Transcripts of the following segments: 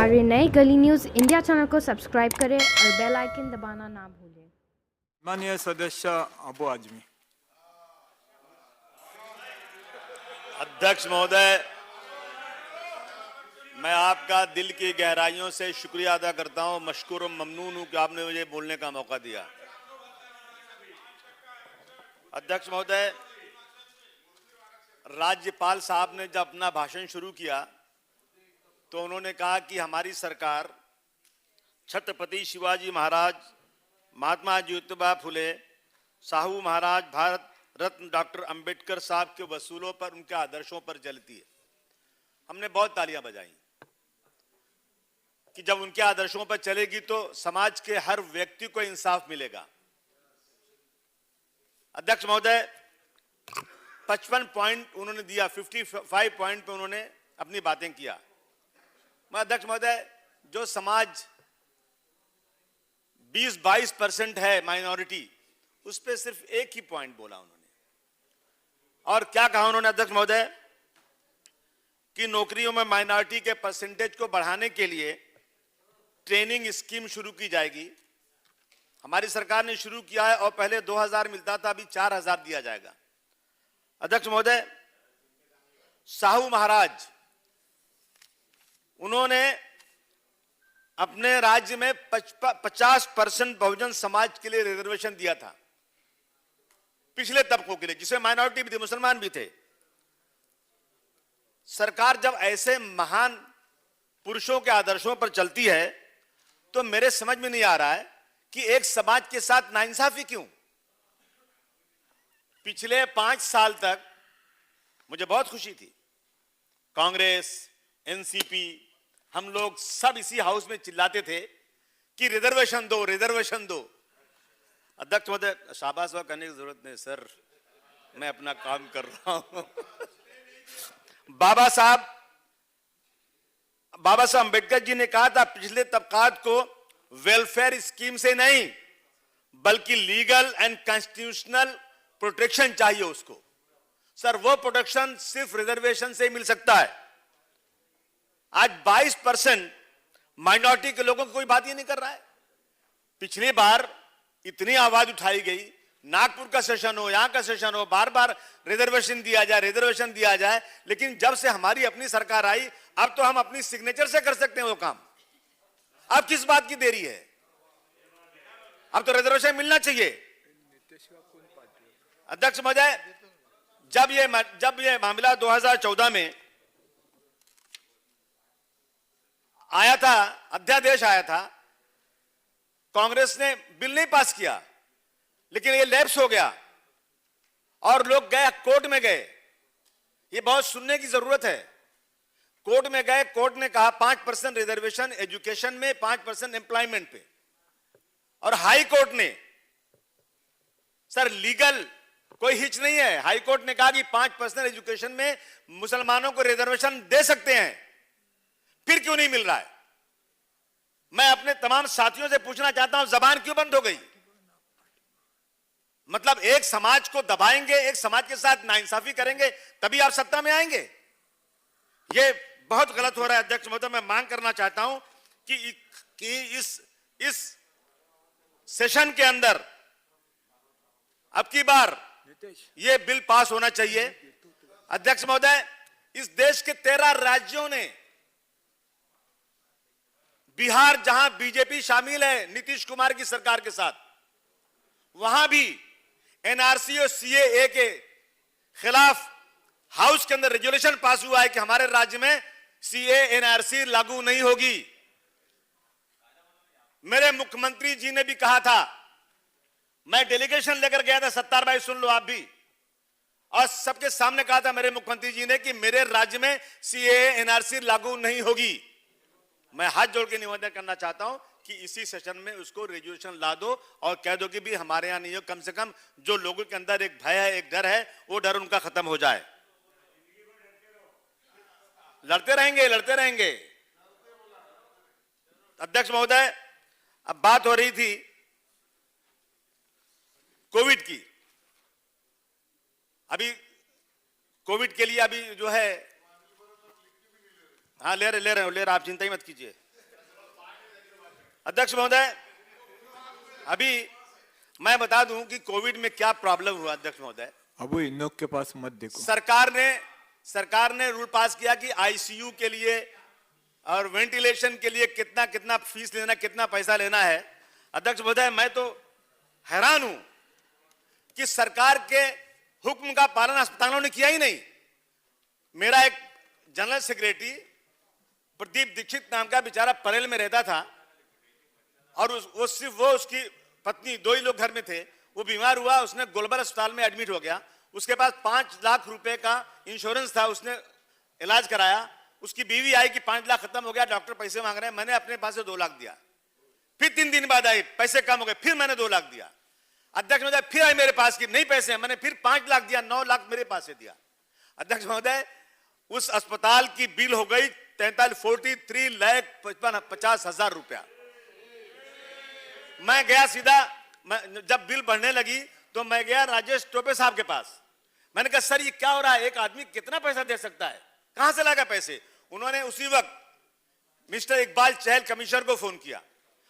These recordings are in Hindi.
हमारे नए गली न्यूज़ इंडिया चैनल को सब्सक्राइब करें और बेल आइकन दबाना ना भूलें। माननीय सदस्य अबू आजमी। अध्यक्ष महोदय, मैं आपका दिल की गहराइयों से शुक्रिया अदा करता हूं, मशकूर और ममनून हूं कि आपने मुझे बोलने का मौका दिया। अध्यक्ष महोदय, राज्यपाल साहब ने जब अपना भाषण शुरू किया तो उन्होंने कहा कि हमारी सरकार छत्रपति शिवाजी महाराज, महात्मा ज्योतिबा फुले, साहू महाराज, भारत रत्न डॉक्टर अंबेडकर साहब के वसूलों पर, उनके आदर्शों पर चलती है। हमने बहुत तालियां बजाई कि जब उनके आदर्शों पर चलेगी तो समाज के हर व्यक्ति को इंसाफ मिलेगा। अध्यक्ष महोदय, 55 पॉइंट उन्होंने दिया, 55 पॉइंट पे उन्होंने अपनी बातें किया। मैं अध्यक्ष महोदय, जो समाज 20-22% है माइनॉरिटी, उस पर सिर्फ एक ही पॉइंट बोला उन्होंने। और क्या कहा उन्होंने अध्यक्ष महोदय कि नौकरियों में माइनॉरिटी के परसेंटेज को बढ़ाने के लिए ट्रेनिंग स्कीम शुरू की जाएगी। हमारी सरकार ने शुरू किया है और पहले 2000 मिलता था, अभी 4000 दिया जाएगा। अध्यक्ष महोदय, साहू महाराज, उन्होंने अपने राज्य में 50% बहुजन समाज के लिए रिजर्वेशन दिया था, पिछले तबकों के लिए, जिसमें माइनॉरिटी भी थी, मुसलमान भी थे। सरकार जब ऐसे महान पुरुषों के आदर्शों पर चलती है तो मेरे समझ में नहीं आ रहा है कि एक समाज के साथ नाइंसाफी क्यों। पिछले 5 साल तक मुझे बहुत खुशी थी, कांग्रेस, एनसीपी, हम लोग सब इसी हाउस में चिल्लाते थे कि रिजर्वेशन दो, रिजर्वेशन दो। अध्यक्ष महोदय, शाबाश करने की जरूरत नहीं सर, मैं अपना काम कर रहा हूं। बाबा साहब अंबेडकर जी ने कहा था, पिछले तबकात को वेलफेयर स्कीम से नहीं बल्कि लीगल एंड कॉन्स्टिट्यूशनल प्रोटेक्शन चाहिए उसको। सर, वो प्रोटेक्शन सिर्फ रिजर्वेशन से मिल सकता है। आज 22% माइनॉरिटी के लोगों को कोई बात ही नहीं कर रहा है। पिछली बार इतनी आवाज उठाई गई, नागपुर का सेशन हो, यहां का सेशन हो, बार बार रिजर्वेशन दिया जाए, रिजर्वेशन दिया जाए, लेकिन जब से हमारी अपनी सरकार आई, अब तो हम अपनी सिग्नेचर से कर सकते हैं वो काम। अब किस बात की देरी है? अब तो रिजर्वेशन मिलना चाहिए। अध्यक्ष महोदय, जब ये मामला 2014 में आया था, अध्यादेश आया था, कांग्रेस ने बिल नहीं पास किया, लेकिन ये लैप्स हो गया और लोग गए, कोर्ट में गए। ये बहुत सुनने की जरूरत है। कोर्ट में गए, कोर्ट ने कहा 5% रिजर्वेशन एजुकेशन में, 5% एम्प्लॉयमेंट पे। और हाई कोर्ट ने, सर लीगल कोई हिच नहीं है, हाई कोर्ट ने कहा कि 5% एजुकेशन में मुसलमानों को रिजर्वेशन दे सकते हैं, फिर क्यों नहीं मिल रहा है? मैं अपने तमाम साथियों से पूछना चाहता हूं, जबान क्यों बंद हो गई? मतलब एक समाज को दबाएंगे, एक समाज के साथ नाइंसाफी करेंगे, तभी आप सत्ता में आएंगे? ये बहुत गलत हो रहा है। अध्यक्ष महोदय, मैं मांग करना चाहता हूं कि इस सेशन के अंदर अब की बार ये बिल पास होना चाहिए। अध्यक्ष महोदय, इस देश के 13 राज्यों ने, बिहार जहां बीजेपी शामिल है नीतीश कुमार की सरकार के साथ, वहां भी एनआरसी और सीएए के खिलाफ हाउस के अंदर रेजोल्यूशन पास हुआ है कि हमारे राज्य में सीए एनआरसी लागू नहीं होगी। मेरे मुख्यमंत्री जी ने भी कहा था, मैं डेलीगेशन लेकर गया था, सत्तार भाई सुन लो आप भी, और सबके सामने कहा था मेरे मुख्यमंत्री जी ने कि मेरे राज्य में सीए एनआरसी लागू नहीं होगी। मैं हाथ जोड़ के निवेदन करना चाहता हूं कि इसी सेशन में उसको रेजोल्यूशन ला दो और कह दो कि भी हमारे यहां नहीं हो, कम से कम जो लोगों के अंदर एक भय है, एक डर है, वो डर उनका खत्म हो जाए। लड़ते रहेंगे, लड़ते रहेंगे। अध्यक्ष महोदय, अब बात हो रही थी कोविड की। अभी कोविड के लिए अभी जो है, हाँ ले रहे आप चिंता ही मत कीजिए। अध्यक्ष महोदय, अभी मैं बता दूं कि कोविड में क्या प्रॉब्लम हुआ। अध्यक्ष महोदय, अबू इन लोग के पास मत देखो। सरकार ने रूल पास किया कि आईसीयू के लिए और वेंटिलेशन के लिए कितना कितना फीस लेना, कितना पैसा लेना है। अध्यक्ष महोदय, मैं तो हैरान हूं कि सरकार के हुक्म का पालन अस्पतालों ने किया ही नहीं। मेरा एक जनरल सेक्रेटरी प्रदीप दीक्षित नाम का बेचारा परेल में रहता था और वो उसकी पत्नी, दो ही लोग घर में थे। वो बीमार हुआ, उसने गोलबर अस्पताल में एडमिट हो गया। उसके पास 5 लाख रुपए का इंश्योरेंस था, उसने इलाज कराया। उसकी बीवी आई कि 5 लाख खत्म हो गया, डॉक्टर पैसे मांग रहे हैं। मैंने अपने पास से 2 लाख दिया। फिर 3 दिन बाद आई, पैसे कम हो गए, फिर मैंने 2 लाख दिया। अध्यक्ष महोदय, फिर आई मेरे पास की नहीं पैसे हैं, मैंने फिर 5 लाख दिया, 9 लाख मेरे पास से दिया। अध्यक्ष महोदय, उस अस्पताल की बिल हो गई 43,50,000 रुपया। मैं गया सीधा, जब बिल बढ़ने लगी तो मैं गया राजेश टोपे साहब के पास। मैंने कहा सर ये क्या हो रहा है, एक आदमी कितना पैसा दे सकता है, कहां से लाएगा पैसे। उन्होंने उसी वक्त मिस्टर इकबाल चहल कमिश्नर को फोन किया,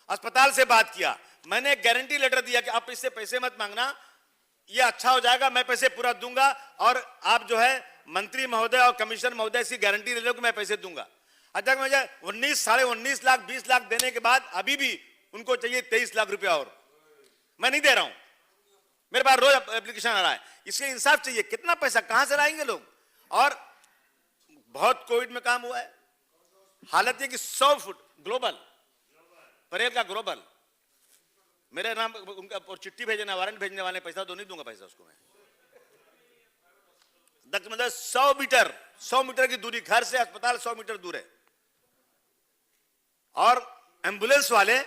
अस्पताल से बात किया। मैंने एक गारंटी लेटर दिया कि आप इससे पैसे मत मांगना, ये अच्छा हो जाएगा, मैं पैसे पूरा दूंगा और आप जो है मंत्री महोदय और कमिश्नर महोदय से गारंटी ले लो कि मैं पैसे दूंगा। अध्यक्ष मुझे 19, साढ़े 19 लाख 20 लाख देने के बाद अभी भी उनको चाहिए 23 लाख रुपया और मैं नहीं दे रहा हूं। मेरे पास रोज एप्लीकेशन आ रहा है, इसके इंसाफ चाहिए। कितना पैसा कहां से लाएंगे लोग। और बहुत कोविड में काम हुआ है। हालत ये कि 100 फुट ग्लोबल परेल का ग्लोबल मेरे नाम उनका और चिट्ठी भेजने वारंट भेजने वाले पैसा तो नहीं दूंगा पैसा उसको मैं। मतलब 100 मीटर की दूरी, घर से अस्पताल 100 मीटर दूर है और एम्बुलेंस वाले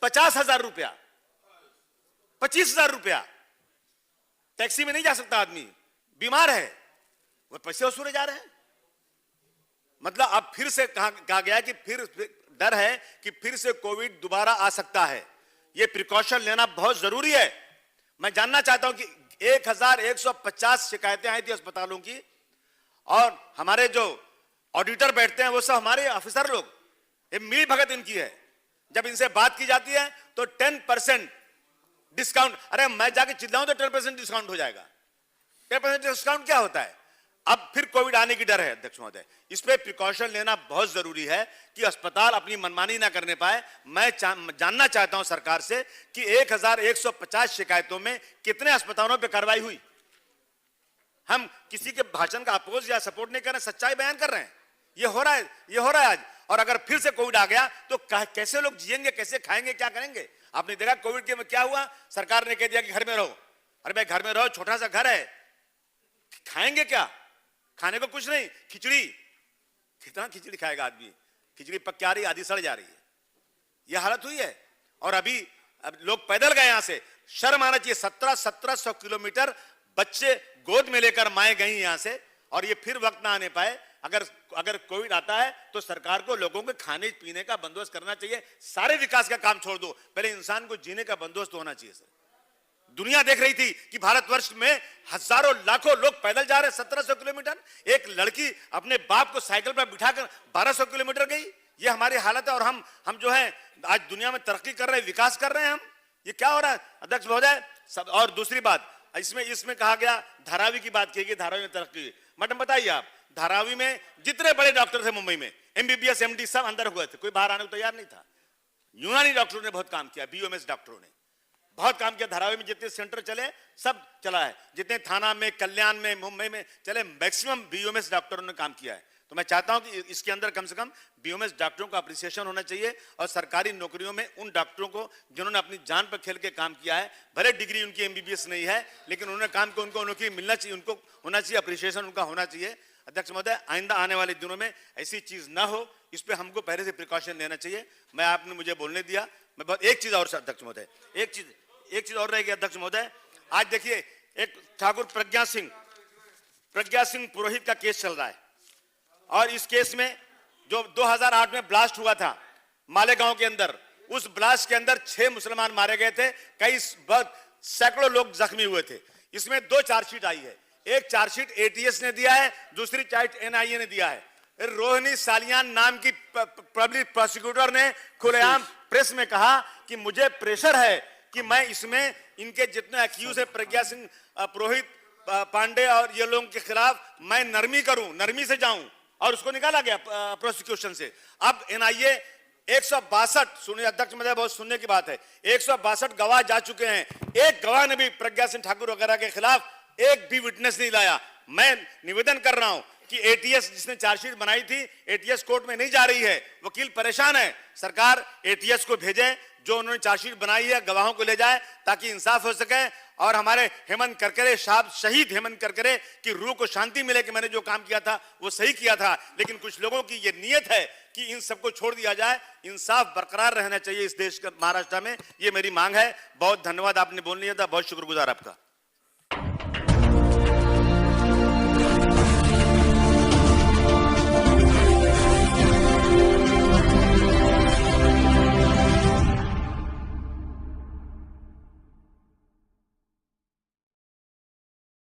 50,000 रुपया, 25,000 रुपया। टैक्सी में नहीं जा सकता आदमी, बीमार है, वो पैसे वसूले जा रहे हैं। मतलब अब फिर से कहा गया कि फिर डर है कि फिर से कोविड दोबारा आ सकता है। ये प्रिकॉशन लेना बहुत जरूरी है। मैं जानना चाहता हूं कि 1150 शिकायतें आई थी अस्पतालों की और हमारे जो ऑडिटर बैठते हैं वो सब हमारे ऑफिसर लोग, ये मिली भगत इनकी है। जब इनसे बात की जाती है तो 10% डिस्काउंट, अरे मैं जाके चिल्लाऊं तो 10% डिस्काउंट हो जाएगा। 10% डिस्काउंट क्या होता है। अब फिर कोविड आने की डर है। अध्यक्ष महोदय, इस पे प्रिकॉशन लेना बहुत जरूरी है कि अस्पताल अपनी मनमानी ना करने पाए। मैं जानना चाहता हूं सरकार से कि 1150 शिकायतों में कितने अस्पतालों पे कार्रवाई हुई। हम किसी के भाषण का अपोज या सपोर्ट नहीं कर रहे, सच्चाई बयान कर रहे हैं। ये हो रहा है आज। और अगर फिर से कोविड आ गया तो कैसे लोग जिएंगे, कैसे खाएंगे, क्या करेंगे। आपने देखा कोविड के में क्या हुआ, सरकार ने कह दिया कि घर में रहो। अरे भाई घर में रहो, छोटा सा घर है, खाएंगे क्या, खाने को कुछ नहीं, खिचड़ी, कितना खिचड़ी खाएगा आदमी। खिचड़ी पक आ रही, आधी सड़ जा रही है, यह हालत हुई है। और अभी अब लोग पैदल गए यहां से, शर्म आना चाहिए। 1700 किलोमीटर बच्चे गोद में लेकर माए गई यहां से, और ये फिर वक्त ना आने पाए। अगर कोविड आता है तो सरकार को लोगों के खाने पीने का बंदोबस्त करना चाहिए। सारे विकास का काम छोड़ दो, पहले इंसान को जीने का बंदोबस्त होना चाहिए। सर, दुनिया देख रही थी कि भारतवर्ष में हजारों लाखों लोग पैदल जा रहे हैं 1700 किलोमीटर। एक लड़की अपने बाप को साइकिल पर बिठाकर 1200 किलोमीटर गई। ये हमारी हालत है। और हम जो है आज दुनिया में तरक्की कर रहे हैं, विकास कर रहे हैं हम। ये क्या हो रहा है अध्यक्ष महोदय। और दूसरी बात, इसमें कहा गया धारावी की बात की गई, धारावी में तरक्की। मैडम बताइए आप, धारावी में जितने बड़े डॉक्टर थे मुंबई में, MBBS MD सब अंदर हुए थे, कोई बाहर आने को तैयार नहीं था। यूनानी डॉक्टरों ने बहुत काम किया, BOMS डॉक्टरों ने बहुत काम किया। धारावी में जितने सेंटर चले सब चला है, जितने थाना में, कल्याण में, मुंबई में चले, मैक्सिमम BOMS डॉक्टरों ने काम किया है। तो मैं चाहता हूं कि इसके अंदर कम से कम BOMS डॉक्टरों का अप्रिसिएशन होना चाहिए। और सरकारी नौकरियों में उन डॉक्टरों को जिन्होंने अपनी जान पर खेल के काम किया है, भले डिग्री उनकी MBBS नहीं है, लेकिन उन्होंने काम को उनको नौकरी मिलना चाहिए, उनको होना चाहिए, अप्रिसिएशन उनका होना चाहिए। अध्यक्ष महोदय, आइंदा आने वाले दिनों में ऐसी चीज ना हो, इस पे हमको पहले से प्रिकॉशन लेना चाहिए। मैं आपने मुझे बोलने दिया, मैं बहुत एक चीज और अध्यक्ष महोदय, एक चीज और रहेगी अध्यक्ष महोदय। आज देखिए एक ठाकुर प्रज्ञा सिंह पुरोहित का केस चल रहा है और इस केस में जो 2008 में ब्लास्ट हुआ था मालेगांव के अंदर, उस ब्लास्ट के अंदर 6 मुसलमान मारे गए थे, कई सैकड़ों लोग जख्मी हुए थे। इसमें 2 चार्जशीट आई है। एक चार्जशीट ATS ने दिया है, दूसरी चार्जशीट NIA ने दिया है। रोहिणी सालियान नाम की पब्लिक प्रोसिक्यूटर ने खुलेआम प्रेस में कहा कि मुझे प्रेशर है कि मैं इसमें इनके जितने एक्यूज है प्रज्ञा सिंह पुरोहित पांडे और ये लोगों के खिलाफ मैं नरमी करूं, नरमी से जाऊं, और उसको निकाला गया प्रोसिक्यूशन से। अब एनआईए 162 सुनिए अध्यक्ष महोदय, बहुत सुनने की बात है, 162 गवाह जा चुके हैं, एक गवाह ने भी प्रज्ञा सिंह ठाकुर वगैरह के खिलाफ एक भी विटनेस नहीं लाया। मैं निवेदन कर रहा हूं कि एटीएस जिसने चार्जशीट बनाई थी, एटीएस कोर्ट में नहीं जा रही है, वकील परेशान है, सरकार एटीएस को भेजे, जो उन्होंने चार्जशीट बनाई है गवाहों को ले जाए ताकि इंसाफ हो सके और हमारे हेमंत करकरे साहब, शहीद हेमंत करकरे की रूह को शांति मिले कि मैंने जो काम किया था वो सही किया था। लेकिन कुछ लोगों की ये नीयत है कि इन सबको छोड़ दिया जाए, इंसाफ बरकरार रहना चाहिए इस देश का, महाराष्ट्र में, ये मेरी मांग है। बहुत धन्यवाद, आपने बोल लिया था, बहुत शुक्रगुजार आपका।